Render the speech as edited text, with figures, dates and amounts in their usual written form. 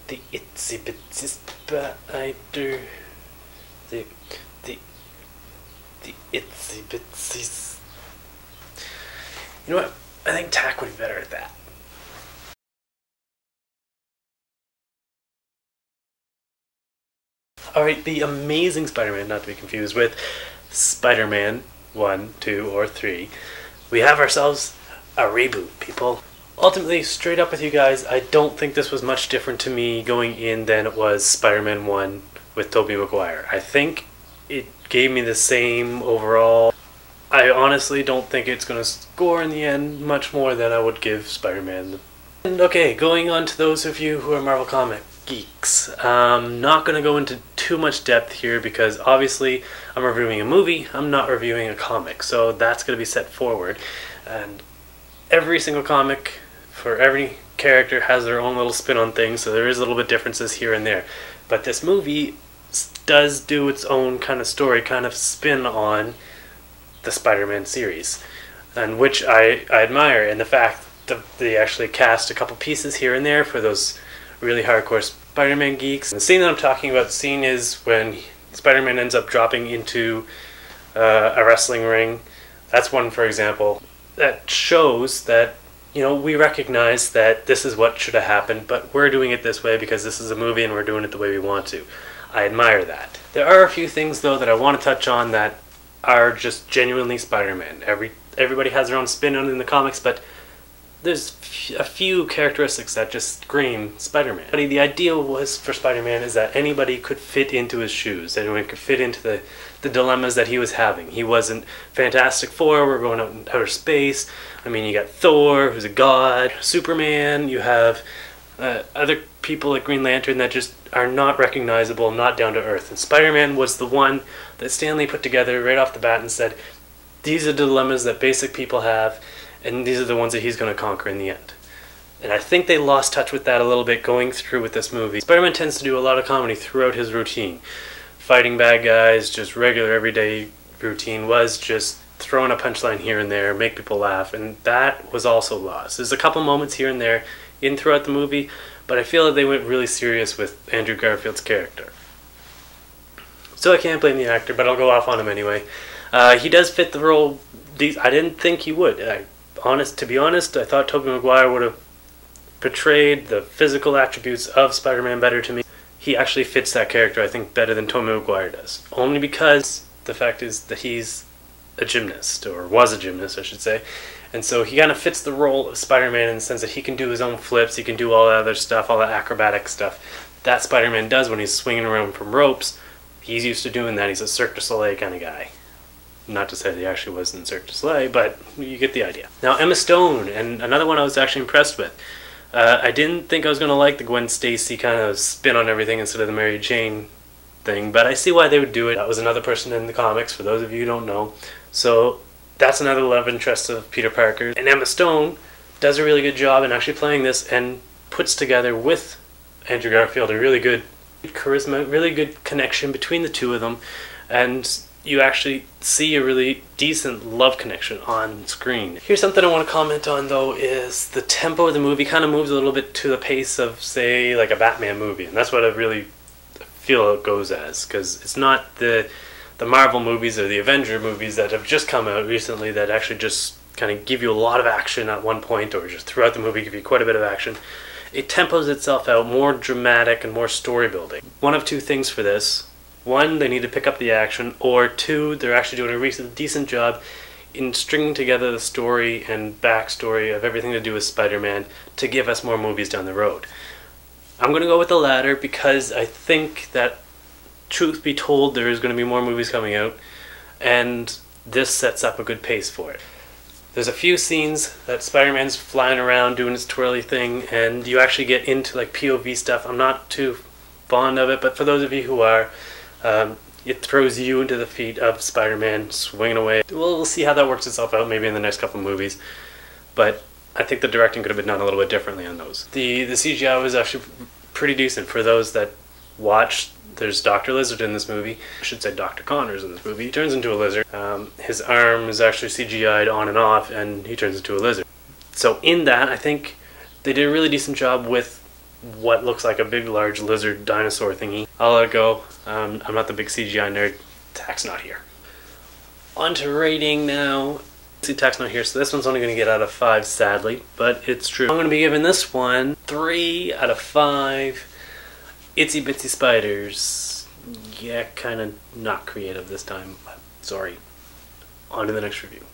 The itsy bitsy spider. The itsy bitsy. You know what? I think Tack would be better at that. Alright, the Amazing Spider-Man, not to be confused with Spider-Man 1, 2, or 3. We have ourselves a reboot, people. Ultimately, straight up with you guys, I don't think this was much different to me going in than it was Spider-Man 1 with Tobey Maguire. I think it gave me the same overall. I honestly don't think it's going to score in the end much more than I would give Spider-Man. And okay, going on to those of you who are Marvel comic geeks. I'm not going to go into too much depth here because obviously I'm reviewing a movie, I'm not reviewing a comic, so that's going to be set forward. And every single comic for every character has their own little spin on things, so there is a little bit differences here and there. But this movie does do its own kind of story, kind of spin on the Spider-Man series, and which I admire, and the fact that they actually cast a couple pieces here and there for those really hardcore Spider-Man geeks. And the scene that I'm talking about, the scene is when Spider-Man ends up dropping into a wrestling ring. That's one, for example, that shows that, you know, we recognize that this is what should have happened, but we're doing it this way because this is a movie and we're doing it the way we want to. I admire that. There are a few things, though, that I want to touch on that are just genuinely Spider-Man. Everybody has their own spin on it in the comics, but there's a few characteristics that just scream Spider-Man. The idea was for Spider-Man is that anybody could fit into his shoes. Anyone could fit into the dilemmas that he was having. He wasn't Fantastic Four, we're going out in outer space. I mean, you got Thor, who's a god, Superman, you have other people like Green Lantern that just are not recognizable, not down to earth. And Spider-Man was the one that Stan Lee put together right off the bat and said, these are the dilemmas that basic people have, and these are the ones that he's going to conquer in the end. And I think they lost touch with that a little bit going through with this movie. Spider-Man tends to do a lot of comedy throughout his routine. Fighting bad guys, just regular everyday routine, was just throwing a punchline here and there, make people laugh, and that was also lost. There's a couple moments here and there throughout the movie, but I feel that they went really serious with Andrew Garfield's character. So I can't blame the actor, but I'll go off on him anyway. He does fit the role. I didn't think he would. To be honest, I thought Tobey Maguire would have portrayed the physical attributes of Spider-Man better to me. He actually fits that character, I think, better than Tobey Maguire does. Only because the fact is that he's a gymnast, or was a gymnast, I should say. And so he kind of fits the role of Spider-Man in the sense that he can do his own flips, he can do all that other stuff, all that acrobatic stuff that Spider-Man does when he's swinging around from ropes. He's used to doing that. He's a Cirque du Soleil kind of guy. Not to say that he actually was in Cirque du Soleil, but you get the idea. Now, Emma Stone, and another one I was actually impressed with. I didn't think I was going to like the Gwen Stacy kind of spin on everything instead of the Mary Jane thing, but I see why they would do it. That was another person in the comics, for those of you who don't know. So that's another love interest of Peter Parker. And Emma Stone does a really good job in actually playing this and puts together with Andrew Garfield a really good charisma, really good connection between the two of them, and you actually see a really decent love connection on screen. Here's something I want to comment on, though, is the tempo of the movie kind of moves a little bit to the pace of, say, like a Batman movie, and that's what I really feel it goes as, because it's not the Marvel movies or the Avenger movies that have just come out recently that actually just kind of give you a lot of action at one point, or just throughout the movie give you quite a bit of action. It tempos itself out, more dramatic and more story building. One of two things for this. One, they need to pick up the action, or two, they're actually doing a decent job in stringing together the story and backstory of everything to do with Spider-Man to give us more movies down the road. I'm going to go with the latter because I think that, truth be told, there is going to be more movies coming out, and this sets up a good pace for it. There's a few scenes that Spider-Man's flying around doing his twirly thing, and you actually get into like POV stuff. I'm not too fond of it, but for those of you who are, it throws you into the feet of Spider-Man swinging away. We'll see how that works itself out maybe in the next couple of movies, but I think the directing could have been done a little bit differently on those. The CGI was actually pretty decent. For those that watched, there's Dr. Lizard in this movie. I should say Dr. Connors in this movie. He turns into a lizard. His arm is actually CGI'd on and off, and he turns into a lizard. So in that, I think they did a really decent job with what looks like a big large lizard dinosaur thingy. I'll let it go. I'm not the big CGI nerd. Tack's not here. On to rating now. See, Tack's not here, so this one's only going to get out of 5, sadly, but it's true. I'm going to be giving this one 3 out of 5 itsy bitsy spiders. Yeah, kind of not creative this time. Sorry. On to the next review.